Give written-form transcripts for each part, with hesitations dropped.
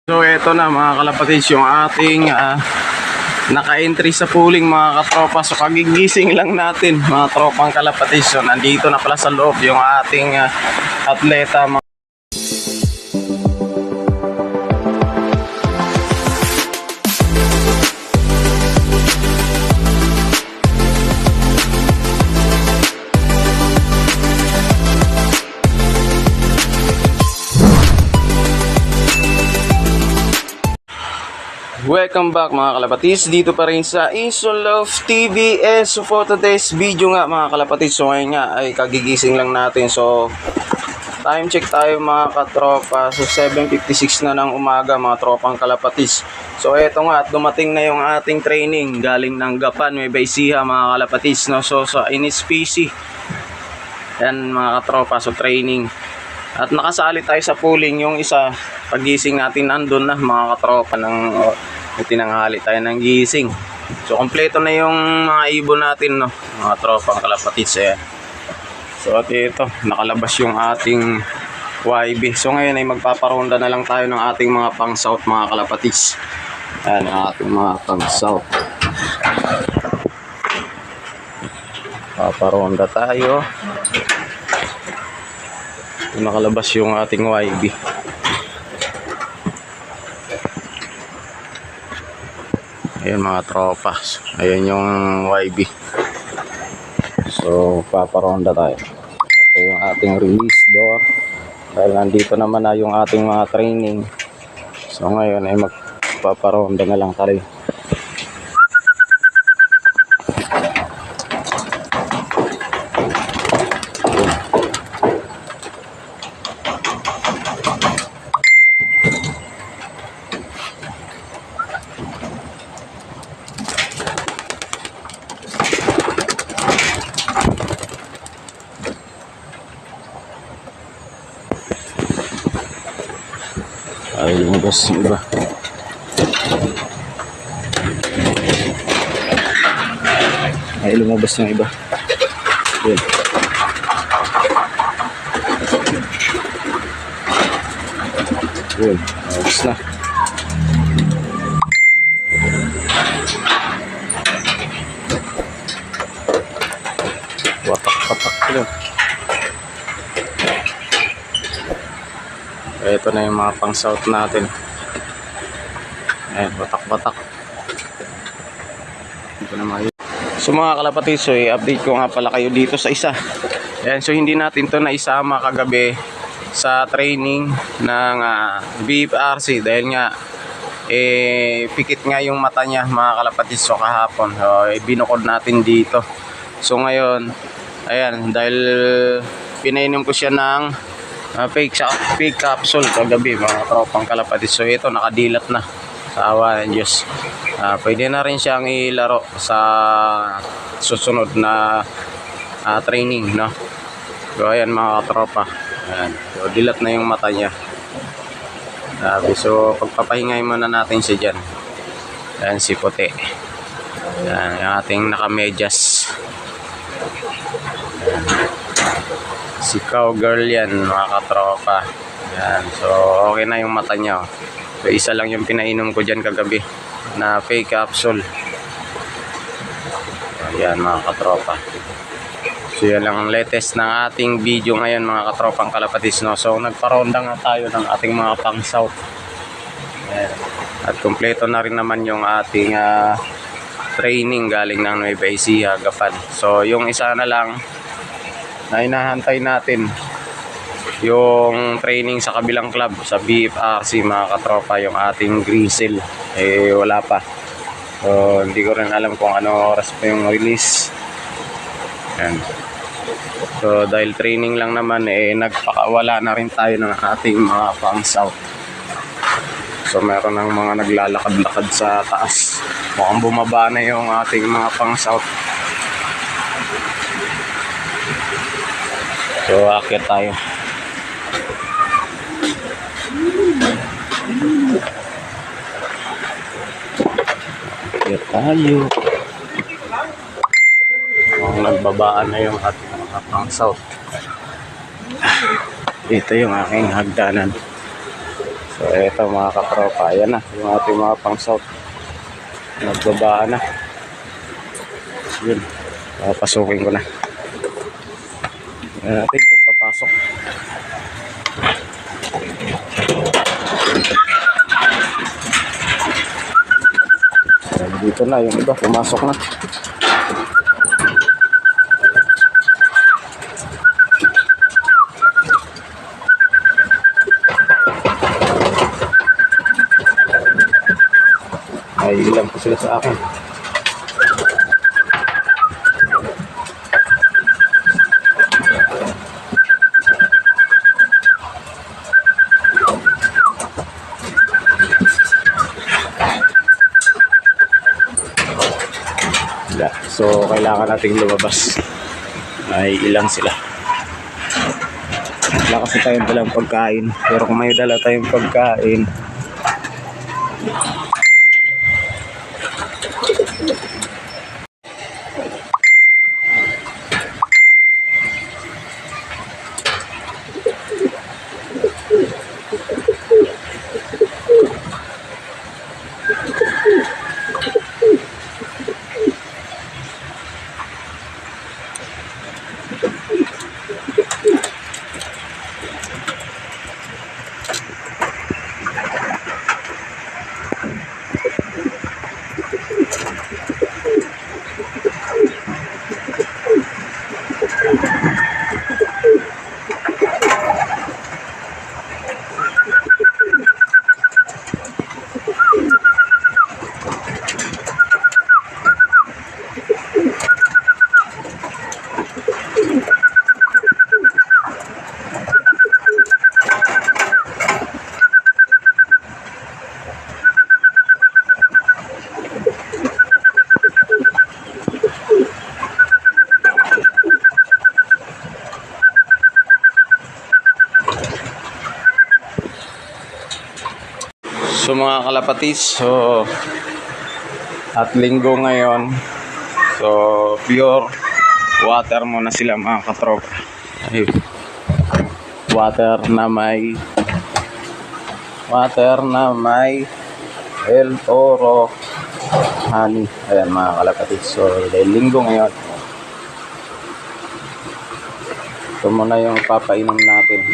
So eto na mga kalapatids yung ating naka-entry sa pooling mga katropa. So kagigising lang natin mga tropang kalapatids. So nandito na pala sa loob yung ating atleta. Welcome back mga kalapatis, dito pa rin sa Insulove TV. So for today's video nga mga kalapatis, so ngayon nga ay kagigising lang natin. So time check tayo mga katropa. So 7:56 na ng umaga mga tropang kalapatis. So eto nga at dumating na yung ating training galing ng Gapan, Nueva Ecija mga kalapatis, no? So sa NSPC yan mga katropa, so training. At nakasali tayo sa pooling, yung isa pagising natin nandun na mga katropa ng tinanghali tayo ng gising. So kompleto na yung mga ibon natin, no, mga tropang kalapatids. Ayan. So at ito nakalabas yung ating YB. So ngayon ay magpaparonda na lang tayo ng ating mga pang south mga kalapatids. Ayan ang ating mga pang south. Paparonda tayo. Nakalabas yung ating YB. Ayan mga tropa. Ayan yung YB. So paparonda tayo. Ito yung ating release door. Dahil nandito naman na yung ating mga training. So ngayon ay magpaparonda na lang tayo. Ay lumabas yung iba. Ay lumabas yung iba. Yun. Yun. Ayos na. Watak-patak sila. Ito na yung mga pang south natin. Ayan, batak-batak. Ito na mga yun. So mga kalapatids, so i-update ko nga pala kayo dito sa isa. Ayan, so hindi natin to na isama kagabi sa training ng BFRC dahil nga pikit nga yung mata niya mga kalapatids. So kahapon binukod natin dito. So ngayon ayan, dahil pinainom ko siya ng fake capsule kagabi mga tropang kalapatids. So ito nakadilat na sa awa ng Diyos. Pwede na rin siyang ilaro sa susunod na training, no? So ayan mga tropa. Ayan. So dilat na yung mata niya. So pagpapahingay muna natin siya dyan. Ayan si puti. Ayan yung ating nakamedyas. Si cowgirl yan mga katropa. Yan. So okay na yung mata niya. So isa lang yung pinainom ko dyan kagabi na fake capsule. Ayan mga katropa. So yan lang ang latest ng ating video ngayon mga katropang kalapatids, no? So nagparonda nga tayo ng ating mga pang south. Ayan. At kompleto na rin naman yung ating training galing ng Nueva Ecija, Gapan. So yung isa na lang na hinahantay natin yung training sa kabilang club sa BFRC mga katropa, yung ating Grizzle wala pa. So hindi ko rin alam kung ano oras pa yung release. Ayan. So dahil training lang naman nagpakawala na rin tayo ng ating mga pang south. So meron ng mga naglalakad-lakad sa taas. Mukhang bumaba na yung ating mga pang south. So akit tayo. Akit tayo. Nagbabaan na yung ating mga pang south. Ito yung aking hagdanan. So eto mga katropa, ayan na yung ating mga pang south. Nagbaba na. Yun, pasukin ko na. Ayan natin kung papasok. Ayan, dito na yung iba, pumasok na. Ay, ilan po sila sa akin. So, kailangan nating lumabas. Ay, ilang sila. Wala kasi tayong dalang pagkain. Pero kung may dala tayong pagkain, so mga kalapatis, so at linggo ngayon, so pure water muna sila mga katropa. Water na may El Toro honey. Ayan mga kalapatis, so dahil linggo ngayon, ito muna yung papainom natin.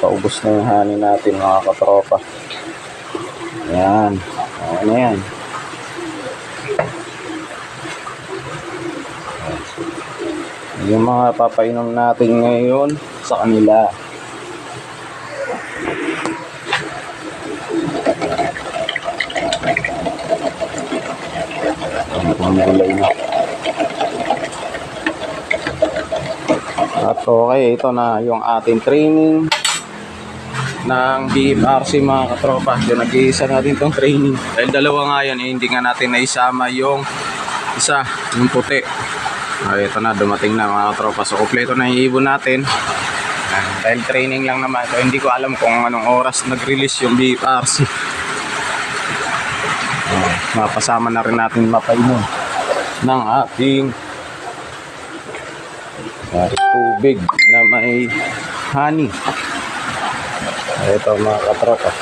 Paubos na yung honey natin mga katropa. Ayan, okay na yan. Yung mga papainom natin ngayon sa kanila. Pumulay na. At okay, ito na yung ating training ng BFRC mga katropa. So nag-iisa natin itong training. Dahil dalawa nga yan, hindi nga natin naisama yung isa, yung puti. Ito na, dumating na mga katropa. So kompleto na yung ibon natin. Dahil training lang naman. So hindi ko alam kung anong oras nag-release yung BFRC. Mapasama na rin natin mapainom ng ating tubig na may honey. Ito mga katropa.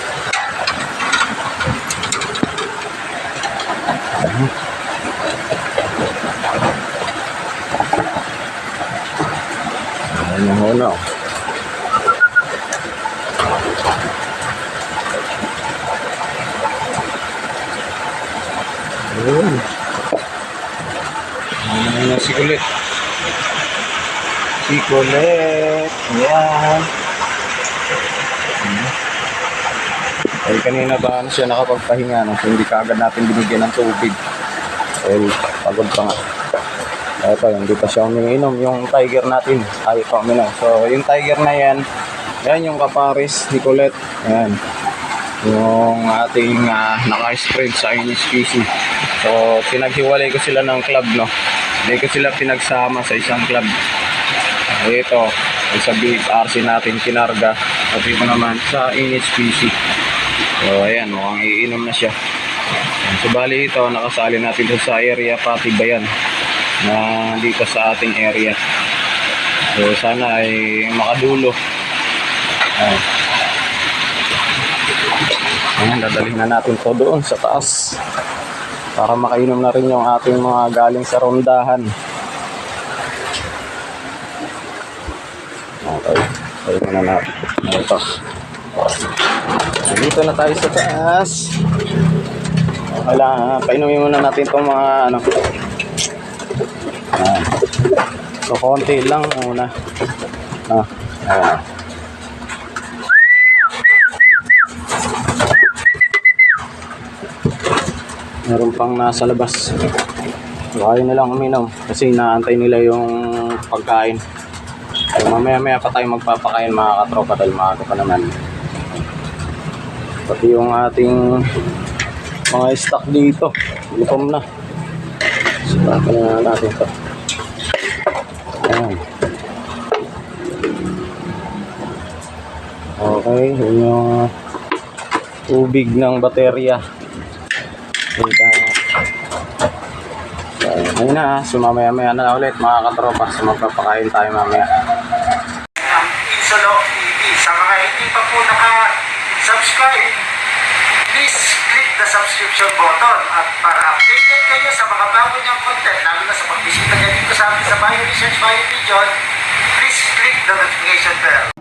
Ayan yung hunaw. Ayan. Ayan na si Kulit. Si Kulit. Ayan. Dahil kanina ba siya nakapagpahinga, no? So hindi kaagad natin binigyan ng tubig. Dahil pagod pa nga. Ito, hindi pa siya umiinom. Yung tiger natin, ayaw pa uminom. So yung tiger na yan, yan yung kapares ni Colette. Ayan. Yung ating naka-spread sa NSPC. So pinaghiwalay ko sila ng club, no? Hindi ko sila pinagsama sa isang club. Ito, sa BFRC natin kinarga. At ito naman sa NHPC. So ayan, mukhang iinom na siya. So bali ito, nakasali natin sa area Patibayan na dito sa ating area. So sana ay makadulo. Ayan, dadalhin na natin to doon sa taas para makainom na rin yung ating mga galing sa rondahan. Okay, tayo na natin. Ito. Dito na tayo sa taas. Wala, painumin muna natin itong mga ano. So konti lang muna. Ayan. Meron pang nasa labas. So ayaw nilang uminom kasi inaantay nila yung pagkain. So mamaya pa tayo magpapakain mga katropa dahil maaga pa naman. Pati yung ating mga stock dito lutom na. Sipatan na natin ito. Ayan. Okay, yun yung tubig ng baterya. Ayun na, sumamaya-maya na ulit mga katropa. So magpapakain tayo mamaya. Ang Insolo TV. Sa mga hindi pa po naka-subscribe, please click the subscription button at para updated kayo sa mga bago niyang content, lalo na sa pagbisita niya dito sa amin sa Bio Research Bio Region, please click the notification bell.